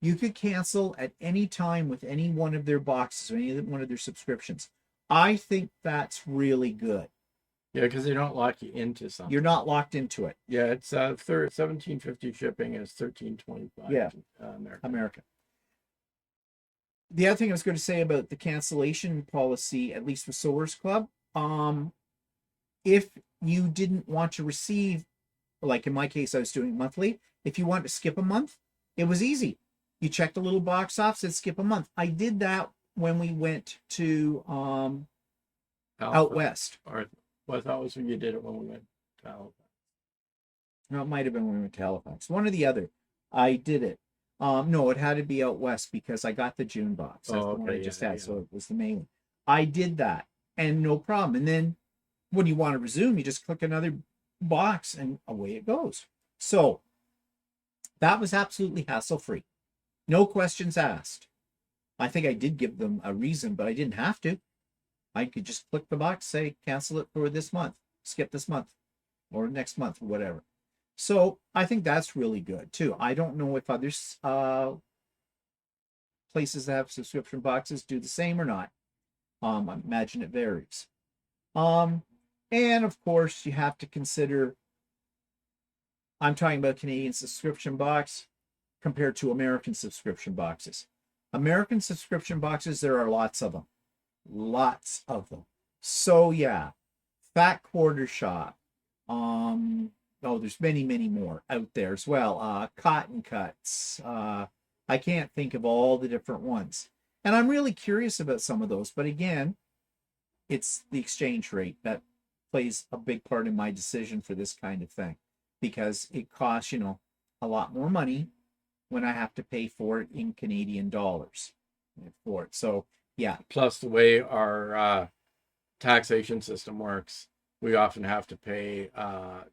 S1: You could cancel at any time with any one of their boxes or any one of their subscriptions. I think that's really good.
S2: Yeah, because they don't lock you into something.
S1: You're not locked into it.
S2: Yeah, it's 1750 shipping is 1325.
S1: Yeah,
S2: American.
S1: American. The other thing I was going to say about the cancellation policy, at least with Sewers Club, if you didn't want to receive, like in my case, I was doing monthly. If you want to skip a month, it was easy. You checked a little box off, said skip a month. I did that when we went to out west.
S2: Or well, I thought it was when you did it when we went to Halifax.
S1: No, it might have been when we went to Halifax. One or the other. I did it. No, it had to be out west because I got the June box. That's the one I just had, so it was the main one. I did that, and no problem. And then when you want to resume, you just click another box, and away it goes. So that was absolutely hassle-free. No questions asked. I think I did give them a reason, but I didn't have to. I could just click the box, say cancel it for this month, skip this month, or next month, or whatever. So I think that's really good too. I don't know if others places that have subscription boxes do the same or not. I imagine it varies. And of course, you have to consider. I'm talking about Canadian subscription box compared to American subscription boxes. American subscription boxes, there are lots of them. Lots of them. So yeah, Fat Quarter Shop. There's many, many more out there as well. Cotton Cuts. I can't think of all the different ones. And I'm really curious about some of those. But again, it's the exchange rate that plays a big part in my decision for this kind of thing. Because it costs, a lot more money when I have to pay for it in Canadian dollars for it. So yeah.
S2: Plus the way our taxation system works, we often have to pay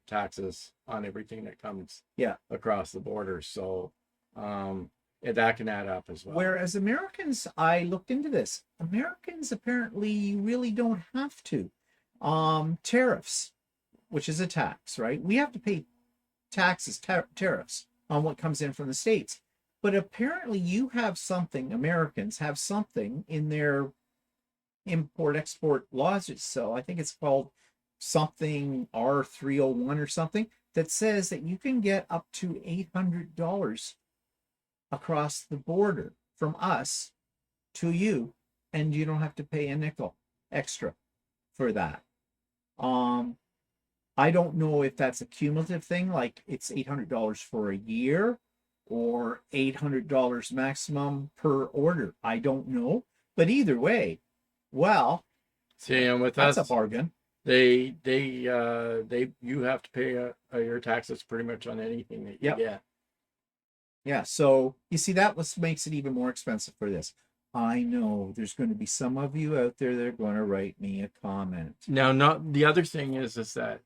S2: taxes on everything that comes across the border. So that can add up as well.
S1: Whereas Americans, I looked into this. Americans apparently really don't have to. Tariffs, which is a tax, right? We have to pay taxes, tariffs on what comes in from the States. But apparently Americans have something in their import-export laws. So I think it's called something R301 or something that says that you can get up to $800 across the border from us to you, and you don't have to pay a nickel extra for that. I don't know if that's a cumulative thing, like it's $800 for a year or $800 maximum per order. I don't know, but either way, well,
S2: see, and with
S1: that's
S2: us,
S1: a bargain.
S2: You have to pay your taxes pretty much on anything that you get.
S1: Yeah, so you see that was makes it even more expensive for this. I know there's going to be some of you out there that are going to write me a comment.
S2: Now, not the other thing is that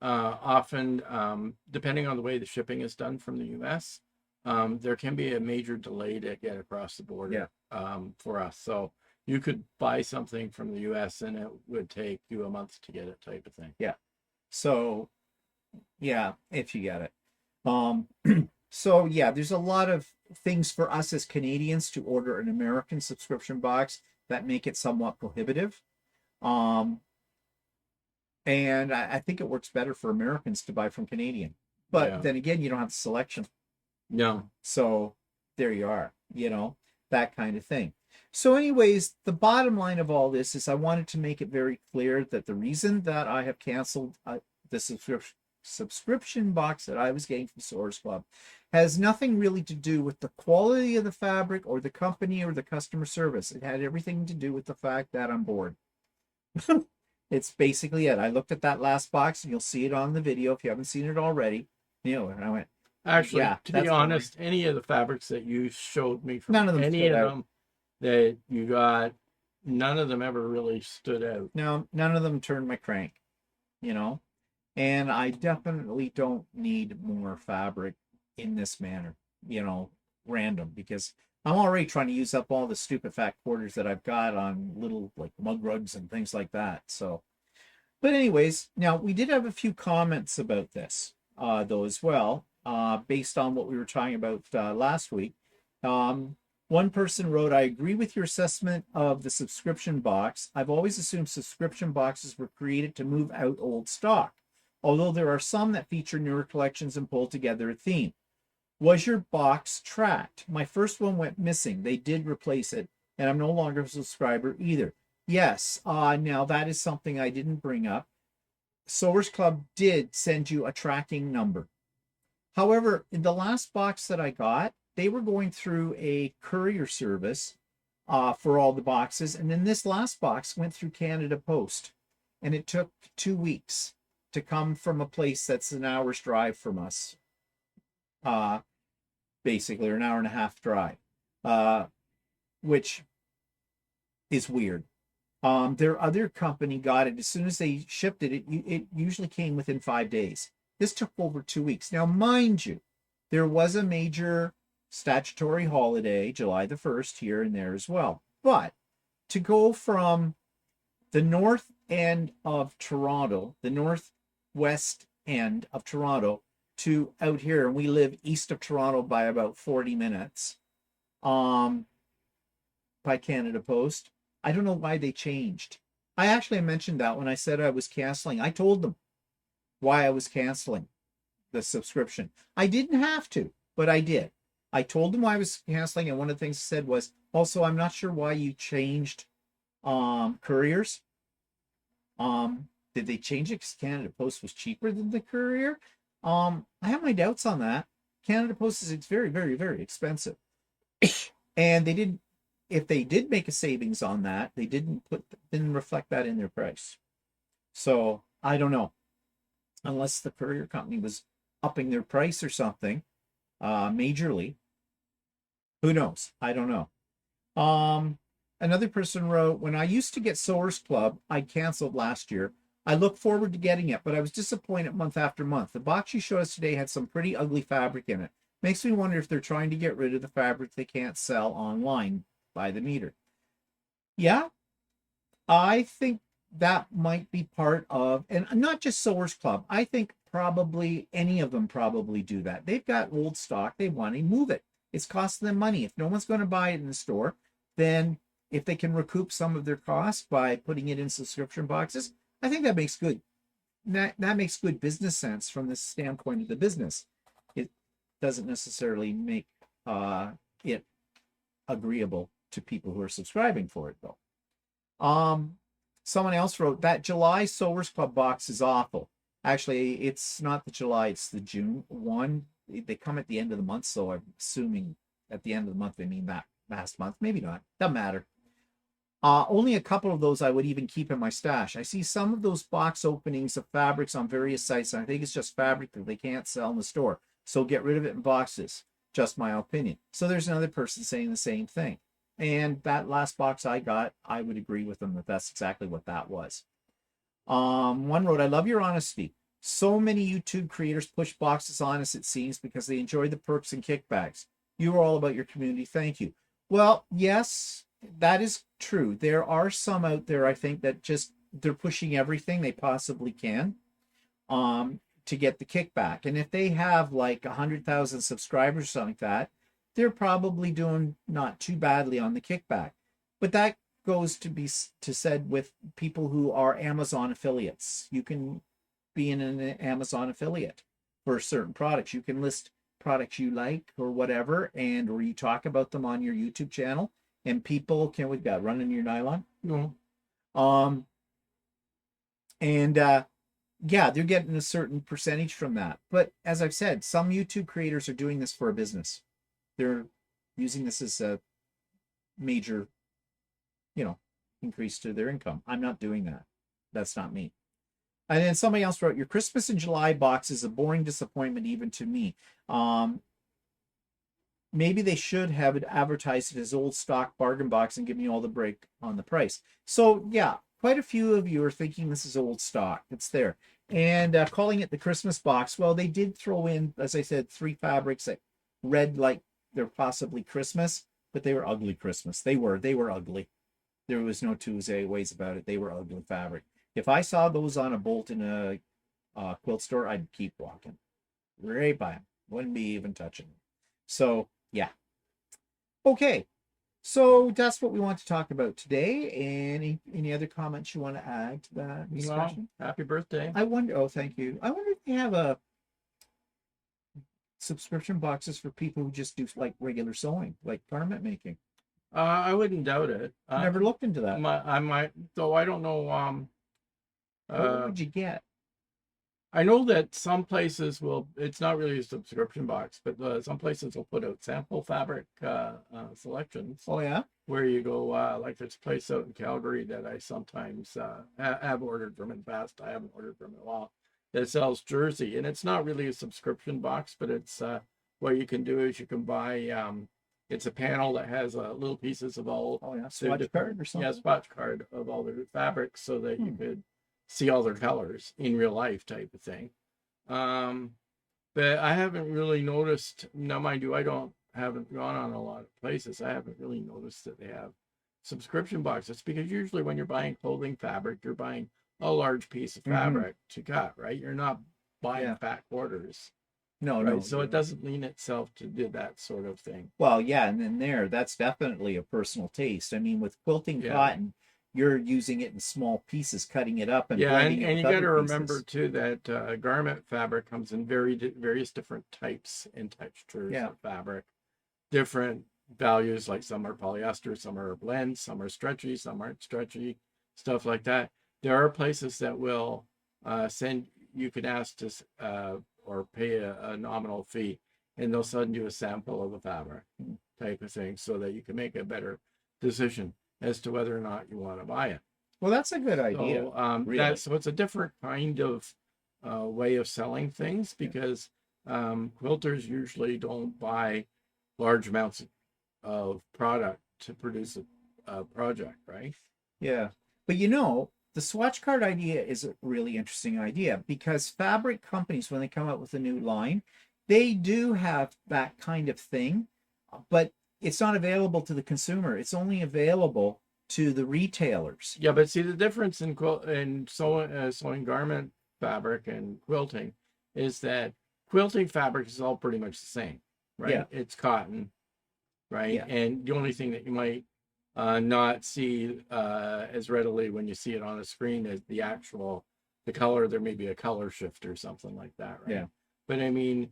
S2: often, depending on the way the shipping is done from the U.S., there can be a major delay to get across the border for us. So you could buy something from the U.S. and it would take you a month to get it, type of thing.
S1: Yeah. So yeah, if you get it. Um, so yeah, there's a lot of things for us as Canadians to order an American subscription box that make it somewhat prohibitive. Um, and I think it works better for Americans to buy from Canadian. But
S2: Yeah.
S1: then again, you don't have the selection.
S2: No.
S1: So there you are, that kind of thing. So, anyways, the bottom line of all this is I wanted to make it very clear that the reason that I have canceled the subscription box that I was getting from Source Club has nothing really to do with the quality of the fabric or the company or the customer service. It had everything to do with the fact that I'm bored. It's basically it. I looked at that last box, and you'll see it on the video if you haven't seen it already. And I went,
S2: Actually,
S1: yeah,
S2: to be honest, any of the fabrics that you showed me from
S1: none of them
S2: any
S1: stood
S2: of
S1: out.
S2: them that you got, none of them ever really stood out.
S1: No, none of them turned my crank, you know. And I definitely don't need more fabric in this manner, random, because I'm already trying to use up all the stupid fat quarters that I've got on little like mug rugs and things like that. So, but anyways, now we did have a few comments about this, though, as well, based on what we were talking about last week. Um, One person wrote, I agree with your assessment of the subscription box. I've always assumed subscription boxes were created to move out old stock, although there are some that feature newer collections and pull together a theme. Was your box tracked? My first one went missing. They did replace it, and I'm no longer a subscriber either. Yes, now that is something I didn't bring up. Sewers Club did send you a tracking number. However, in the last box that I got, they were going through a courier service for all the boxes. And then this last box went through Canada Post. And it took 2 weeks to come from a place that's an hour's drive from us, basically, or an hour and a half drive, which is weird. Their other company got it as soon as they shipped it. It usually came within 5 days. This took over 2 weeks. Now, mind you, there was a major statutory holiday, July the 1st, here and there as well. But to go from the north end of Toronto, the northwest end of Toronto, to out here, and we live east of Toronto by about 40 minutes, by Canada Post. I don't know why they changed. I actually mentioned that when I said I was canceling. I told them why I was canceling the subscription. I didn't have to, but I did. I told them why I was canceling, and one of the things I said was, also, I'm not sure why you changed couriers. Did they change it because Canada Post was cheaper than the courier? I have my doubts on that. Canada Post is very, very, very expensive. And they didn't, if they did make a savings on that, they didn't reflect that in their price. So I don't know. Unless the courier company was upping their price or something, majorly. Who knows? I don't know. Another person wrote, when I used to get Sewers Club, I canceled last year. I look forward to getting it, but I was disappointed month after month. The box you showed us today had some pretty ugly fabric in it. Makes me wonder if they're trying to get rid of the fabric they can't sell online by the meter. Yeah, I think that might be part of, and not just Sewers Club. I think probably any of them probably do that. They've got old stock. They want to move it. It's costing them money. If no one's going to buy it in the store, then if they can recoup some of their costs by putting it in subscription boxes, I think that makes good. That makes good business sense from the standpoint of the business. It doesn't necessarily make it agreeable to people who are subscribing for it, though. Someone else wrote that July Sewers Club box is awful. Actually, it's not the July, it's the June one. They come at the end of the month, so I'm assuming at the end of the month they mean that last month. Maybe not. Doesn't matter. Only a couple of those I would even keep in my stash. I see some of those box openings of fabrics on various sites, and I think it's just fabric that they can't sell in the store. So get rid of it in boxes. Just my opinion. So there's another person saying the same thing. And that last box I got, I would agree with them that that's exactly what that was. One wrote, I love your honesty. So many YouTube creators push boxes on us, it seems, because they enjoy the perks and kickbacks. You are all about your community. Thank you. Well, yes, that is true. There are some out there, I think, that just they're pushing everything they possibly can to get the kickback. And if they have like 100,000 subscribers or something like that, they're probably doing not too badly on the kickback. But that goes to be said with people who are Amazon affiliates. You can be an Amazon affiliate for certain products. You can list products you like or whatever, and or you talk about them on your YouTube channel, and people can. We've got running your nylon.
S2: No.
S1: And yeah, they're getting a certain percentage from that. But as I've said, some YouTube creators are doing this for a business. They're using this as a major, increase to their income. I'm not doing that. That's not me. And then somebody else wrote, your Christmas in July box is a boring disappointment even to me. Maybe they should have it advertised as old stock bargain box and give me all the break on the price. So yeah, quite a few of you are thinking this is old stock. It's there. And calling it the Christmas box, well, they did throw in, as I said, 3 fabrics that read like they're possibly Christmas, but they were ugly Christmas. They were ugly. There was no two ways about it. They were ugly fabric. If I saw those on a bolt in a quilt store, I'd keep walking right by them. Wouldn't be even touching them. So yeah. Okay. So that's what we want to talk about today. Any other comments you want to add to that discussion?
S2: Well, happy birthday.
S1: I wonder. Oh, thank you. I wonder if they have a subscription boxes for people who just do like regular sewing, like garment making.
S2: I wouldn't doubt it.
S1: Never looked into that.
S2: I might, though. I don't know.
S1: What would you get?
S2: I know that some places will. It's not really a subscription box, but some places will put out sample fabric selections.
S1: Oh yeah.
S2: Where you go, like there's a place out in Calgary that I sometimes have ordered from in the past. I haven't ordered from in a while. That sells jersey, and it's not really a subscription box, but it's what you can do is you can buy. It's a panel that has little pieces of all.
S1: Oh yeah, swatch card or something.
S2: Yeah, swatch card of all the fabrics, so that you could see all their colors in real life, type of thing. But I haven't really noticed. Now, mind you, haven't gone on a lot of places. I haven't really noticed that they have subscription boxes, because usually when you're buying clothing fabric, you're buying a large piece of fabric to cut, right? You're not buying fat quarters.
S1: No,
S2: right?
S1: no.
S2: So it doesn't lean itself to do that sort of thing.
S1: Well, yeah, and then that's definitely a personal taste. I mean, with quilting cotton, you're using it in small pieces, cutting it up and blending it
S2: and
S1: with
S2: you got to
S1: other
S2: remember
S1: pieces.
S2: too that garment fabric comes in various different types and textures of fabric, different values. Like some are polyester, some are blends, some are stretchy, some aren't stretchy, stuff like that. There are places that will send. You can ask to or pay a nominal fee, and they'll send you a sample of the fabric, type of thing, so that you can make a better decision as to whether or not you want to buy it.
S1: Well, that's a good idea.
S2: So,
S1: really.
S2: So it's a different kind of way of selling things, because quilters usually don't buy large amounts of product to produce a project, right?
S1: Yeah. But the swatch card idea is a really interesting idea, because fabric companies, when they come out with a new line, they do have that kind of thing, but it's not available to the consumer. It's only available to the retailers.
S2: Yeah, but see, the difference in sewing garment fabric and quilting is that quilting fabric is all pretty much the same, right?
S1: Yeah.
S2: It's cotton, right?
S1: Yeah.
S2: And the only thing that you might not see as readily when you see it on a screen is the color. There may be a color shift or something like that, right?
S1: Yeah.
S2: But I mean,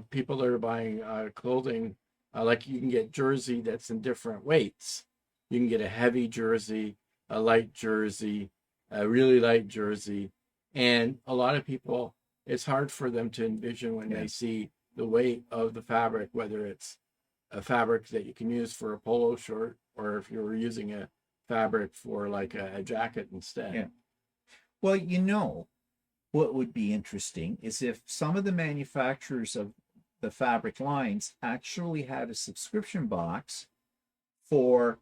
S2: people that are buying clothing, like you can get jersey that's in different weights. You can get a heavy jersey, a light jersey, a really light jersey, and a lot of people, it's hard for them to envision when they see the weight of the fabric, whether it's a fabric that you can use for a polo shirt, or if you're using a fabric for like a jacket instead.
S1: Yeah. Well, what would be interesting is if some of the manufacturers of the fabric lines actually had a subscription box for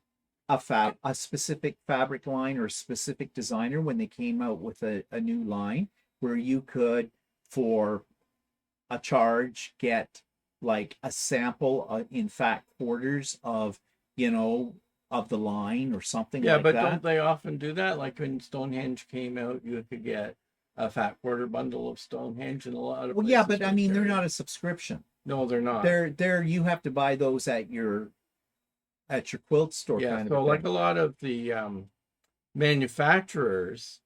S1: a specific fabric line or a specific designer when they came out with a new line, where you could, for a charge, get like a sample in fat quarters of, of the line or something
S2: Yeah,
S1: like
S2: but
S1: that.
S2: don't they often do that? Like when Stonehenge came out, you could get a fat quarter bundle of Stonehenge, and a lot of
S1: Well, yeah,
S2: places
S1: but I
S2: would
S1: mean, they're
S2: carry
S1: not
S2: it.
S1: a subscription.
S2: No, they're not.
S1: They're you have to buy those at your quilt store,
S2: Yeah,
S1: kind of a
S2: so like
S1: thing.
S2: a lot of the manufacturers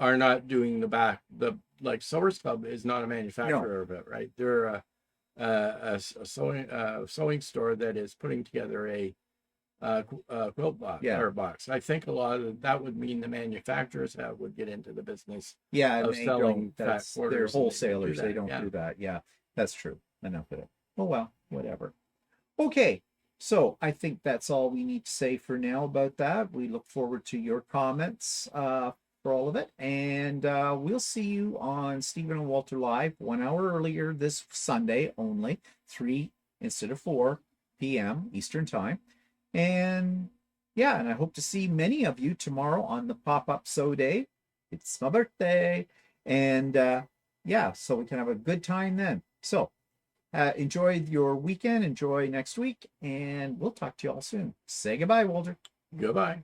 S2: are not doing the like Sewers Club is not a
S1: No,
S2: manufacturer of it, right? They're a sewing store that is putting together a quilt box
S1: yeah,
S2: or box. I think a lot of that would mean the manufacturers would get into the business
S1: yeah, and
S2: of
S1: they don't.
S2: selling fat
S1: They're
S2: quarters, and they would do
S1: wholesalers. They
S2: that.
S1: don't
S2: Yeah.
S1: do that. Yeah, that's true. Enough of it. Oh well, whatever. Okay, so I think that's all we need to say for now about that. We look forward to your comments for all of it, and we'll see you on Stephen and Walter Live 1 hour earlier this Sunday only, 3 instead of 4 p.m. Eastern Time. And yeah, and I hope to see many of you tomorrow on the pop-up sew day. It's my birthday, and yeah, so we can have a good time then. So enjoy your weekend, enjoy next week, and we'll talk to you all soon. Say goodbye, Walter.
S2: Goodbye.